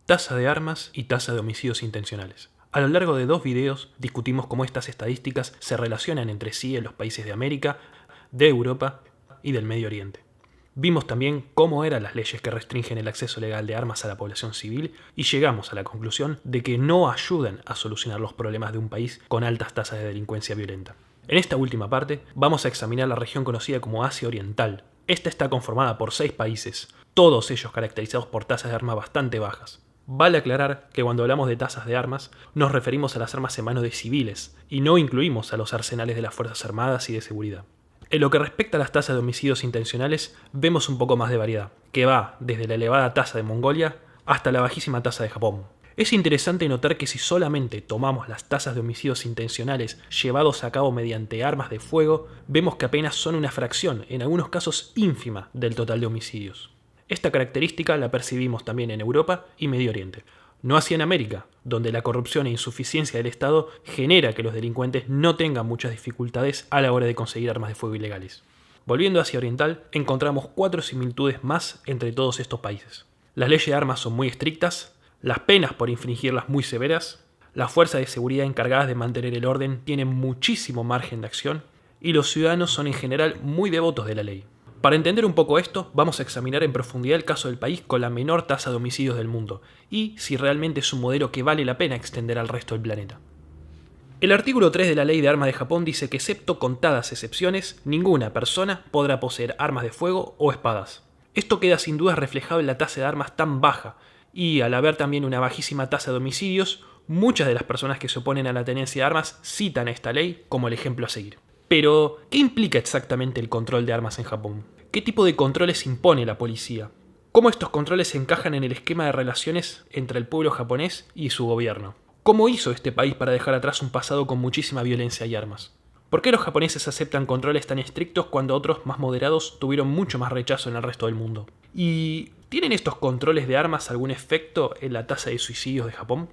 Tasa de armas y tasa de homicidios intencionales. A lo largo de 2 videos discutimos cómo estas estadísticas se relacionan entre sí en los países de América, de Europa y del Medio Oriente. Vimos también cómo eran las leyes que restringen el acceso legal de armas a la población civil y llegamos a la conclusión de que no ayudan a solucionar los problemas de un país con altas tasas de delincuencia violenta. En esta última parte vamos a examinar la región conocida como Asia Oriental. Esta está conformada por 6 países, todos ellos caracterizados por tasas de armas bastante bajas. Vale aclarar que cuando hablamos de tasas de armas, nos referimos a las armas en manos de civiles, y no incluimos a los arsenales de las Fuerzas Armadas y de seguridad. En lo que respecta a las tasas de homicidios intencionales, vemos un poco más de variedad, que va desde la elevada tasa de Mongolia hasta la bajísima tasa de Japón. Es interesante notar que si solamente tomamos las tasas de homicidios intencionales llevados a cabo mediante armas de fuego, vemos que apenas son una fracción, en algunos casos ínfima, del total de homicidios. Esta característica la percibimos también en Europa y Medio Oriente. No así en América, donde la corrupción e insuficiencia del Estado genera que los delincuentes no tengan muchas dificultades a la hora de conseguir armas de fuego ilegales. Volviendo a Asia Oriental, encontramos 4 similitudes más entre todos estos países. Las leyes de armas son muy estrictas, las penas por infringirlas muy severas, las fuerzas de seguridad encargadas de mantener el orden tienen muchísimo margen de acción y los ciudadanos son en general muy devotos de la ley. Para entender un poco esto, vamos a examinar en profundidad el caso del país con la menor tasa de homicidios del mundo y si realmente es un modelo que vale la pena extender al resto del planeta. El artículo 3 de la Ley de Armas de Japón dice que, excepto contadas excepciones, ninguna persona podrá poseer armas de fuego o espadas. Esto queda sin duda reflejado en la tasa de armas tan baja y, al haber también una bajísima tasa de homicidios, muchas de las personas que se oponen a la tenencia de armas citan a esta ley como el ejemplo a seguir. Pero, ¿qué implica exactamente el control de armas en Japón? ¿Qué tipo de controles impone la policía? ¿Cómo estos controles se encajan en el esquema de relaciones entre el pueblo japonés y su gobierno? ¿Cómo hizo este país para dejar atrás un pasado con muchísima violencia y armas? ¿Por qué los japoneses aceptan controles tan estrictos cuando otros más moderados tuvieron mucho más rechazo en el resto del mundo? ¿Y tienen estos controles de armas algún efecto en la tasa de suicidios de Japón?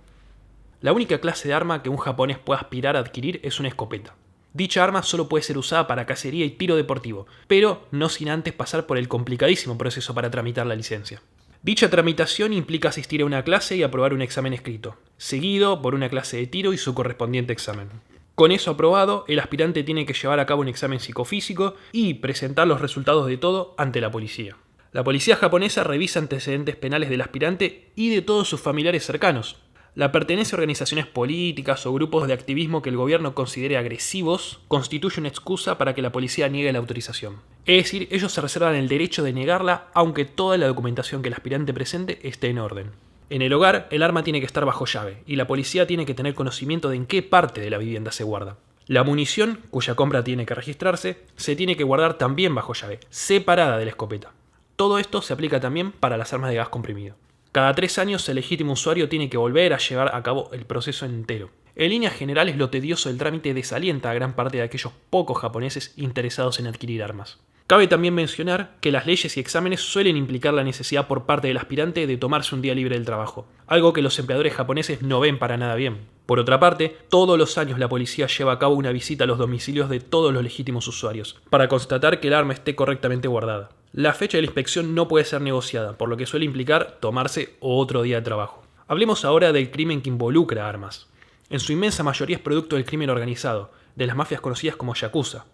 La única clase de arma que un japonés puede aspirar a adquirir es una escopeta. Dicha arma solo puede ser usada para cacería y tiro deportivo, pero no sin antes pasar por el complicadísimo proceso para tramitar la licencia. Dicha tramitación implica asistir a una clase y aprobar un examen escrito, seguido por una clase de tiro y su correspondiente examen. Con eso aprobado, el aspirante tiene que llevar a cabo un examen psicofísico y presentar los resultados de todo ante la policía. La policía japonesa revisa antecedentes penales del aspirante y de todos sus familiares cercanos. La pertenencia a organizaciones políticas o grupos de activismo que el gobierno considere agresivos constituye una excusa para que la policía niegue la autorización. Es decir, ellos se reservan el derecho de negarla aunque toda la documentación que el aspirante presente esté en orden. En el hogar, el arma tiene que estar bajo llave y la policía tiene que tener conocimiento de en qué parte de la vivienda se guarda. La munición, cuya compra tiene que registrarse, se tiene que guardar también bajo llave, separada de la escopeta. Todo esto se aplica también para las armas de gas comprimido. Cada 3 años el legítimo usuario tiene que volver a llevar a cabo el proceso entero. En líneas generales, lo tedioso del trámite desalienta a gran parte de aquellos pocos japoneses interesados en adquirir armas. Cabe también mencionar que las leyes y exámenes suelen implicar la necesidad por parte del aspirante de tomarse un día libre del trabajo, algo que los empleadores japoneses no ven para nada bien. Por otra parte, todos los años la policía lleva a cabo una visita a los domicilios de todos los legítimos usuarios, para constatar que el arma esté correctamente guardada. La fecha de la inspección no puede ser negociada, por lo que suele implicar tomarse otro día de trabajo. Hablemos ahora del crimen que involucra armas. En su inmensa mayoría es producto del crimen organizado, de las mafias conocidas como yakuza.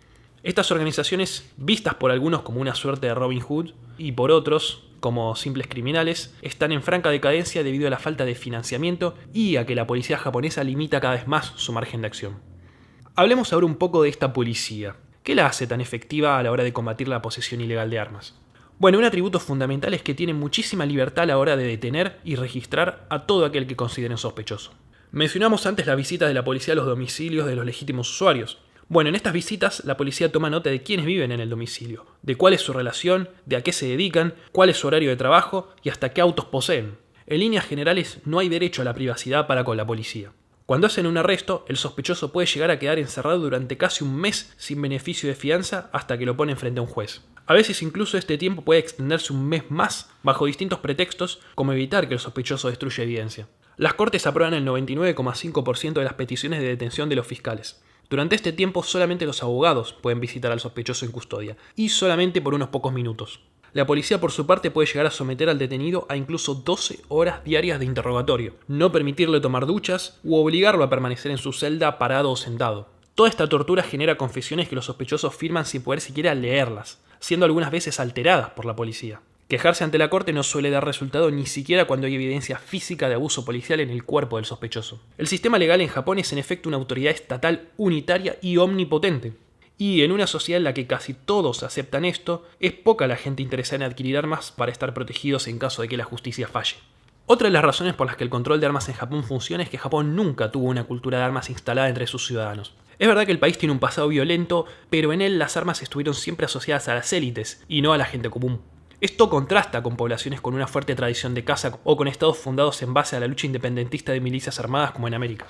Estas organizaciones, vistas por algunos como una suerte de Robin Hood y por otros como simples criminales, están en franca decadencia debido a la falta de financiamiento y a que la policía japonesa limita cada vez más su margen de acción. Hablemos ahora un poco de esta policía. ¿Qué la hace tan efectiva a la hora de combatir la posesión ilegal de armas? Bueno, un atributo fundamental es que tiene muchísima libertad a la hora de detener y registrar a todo aquel que consideren sospechoso. Mencionamos antes la visita de la policía a los domicilios de los legítimos usuarios. Bueno, en estas visitas la policía toma nota de quiénes viven en el domicilio, de cuál es su relación, de a qué se dedican, cuál es su horario de trabajo y hasta qué autos poseen. En líneas generales, no hay derecho a la privacidad para con la policía. Cuando hacen un arresto, el sospechoso puede llegar a quedar encerrado durante casi un mes sin beneficio de fianza hasta que lo ponen frente a un juez. A veces incluso este tiempo puede extenderse un mes más bajo distintos pretextos como evitar que el sospechoso destruya evidencia. Las cortes aprueban el 99,5% de las peticiones de detención de los fiscales. Durante este tiempo solamente los abogados pueden visitar al sospechoso en custodia y solamente por unos pocos minutos. La policía por su parte puede llegar a someter al detenido a incluso 12 horas diarias de interrogatorio, no permitirle tomar duchas u obligarlo a permanecer en su celda parado o sentado. Toda esta tortura genera confesiones que los sospechosos firman sin poder siquiera leerlas, siendo algunas veces alteradas por la policía. Quejarse ante la corte no suele dar resultado ni siquiera cuando hay evidencia física de abuso policial en el cuerpo del sospechoso. El sistema legal en Japón es en efecto una autoridad estatal unitaria y omnipotente. Y en una sociedad en la que casi todos aceptan esto, es poca la gente interesada en adquirir armas para estar protegidos en caso de que la justicia falle. Otra de las razones por las que el control de armas en Japón funciona es que Japón nunca tuvo una cultura de armas instalada entre sus ciudadanos. Es verdad que el país tiene un pasado violento, pero en él las armas estuvieron siempre asociadas a las élites y no a la gente común. Esto contrasta con poblaciones con una fuerte tradición de caza o con estados fundados en base a la lucha independentista de milicias armadas como en América.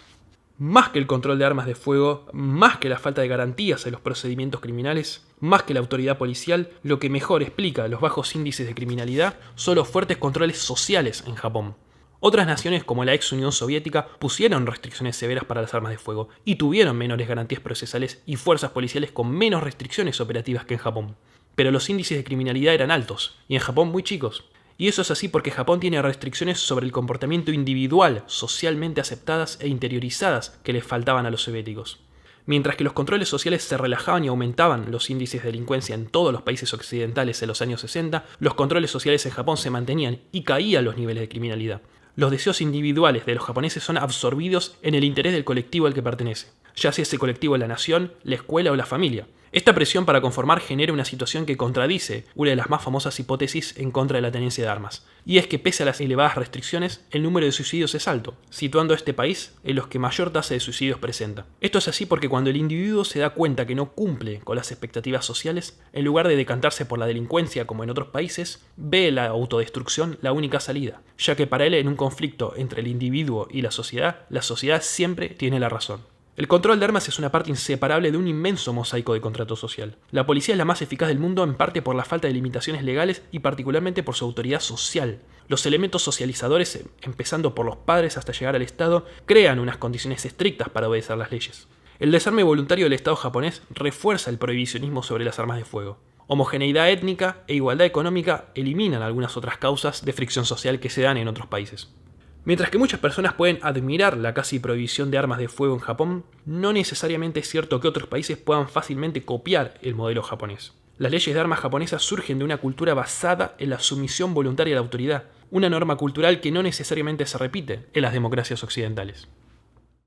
Más que el control de armas de fuego, más que la falta de garantías en los procedimientos criminales, más que la autoridad policial, lo que mejor explica los bajos índices de criminalidad son los fuertes controles sociales en Japón. Otras naciones como la ex Unión Soviética pusieron restricciones severas para las armas de fuego y tuvieron menores garantías procesales y fuerzas policiales con menos restricciones operativas que en Japón. Pero los índices de criminalidad eran altos y en Japón muy chicos. Y eso es así porque Japón tiene restricciones sobre el comportamiento individual, socialmente aceptadas e interiorizadas que les faltaban a los soviéticos. Mientras que los controles sociales se relajaban y aumentaban los índices de delincuencia en todos los países occidentales en los años 60, los controles sociales en Japón se mantenían y caían los niveles de criminalidad. Los deseos individuales de los japoneses son absorbidos en el interés del colectivo al que pertenece, ya sea ese colectivo la nación, la escuela o la familia. Esta presión para conformar genera una situación que contradice una de las más famosas hipótesis en contra de la tenencia de armas, y es que pese a las elevadas restricciones, el número de suicidios es alto, situando a este país en los que mayor tasa de suicidios presenta. Esto es así porque cuando el individuo se da cuenta que no cumple con las expectativas sociales, en lugar de decantarse por la delincuencia como en otros países, ve en la autodestrucción la única salida, ya que para él en un conflicto entre el individuo y la sociedad siempre tiene la razón. El control de armas es una parte inseparable de un inmenso mosaico de contrato social. La policía es la más eficaz del mundo en parte por la falta de limitaciones legales y particularmente por su autoridad social. Los elementos socializadores, empezando por los padres hasta llegar al Estado, crean unas condiciones estrictas para obedecer las leyes. El desarme voluntario del Estado japonés refuerza el prohibicionismo sobre las armas de fuego. Homogeneidad étnica e igualdad económica eliminan algunas otras causas de fricción social que se dan en otros países. Mientras que muchas personas pueden admirar la casi prohibición de armas de fuego en Japón, no necesariamente es cierto que otros países puedan fácilmente copiar el modelo japonés. Las leyes de armas japonesas surgen de una cultura basada en la sumisión voluntaria a la autoridad, una norma cultural que no necesariamente se repite en las democracias occidentales.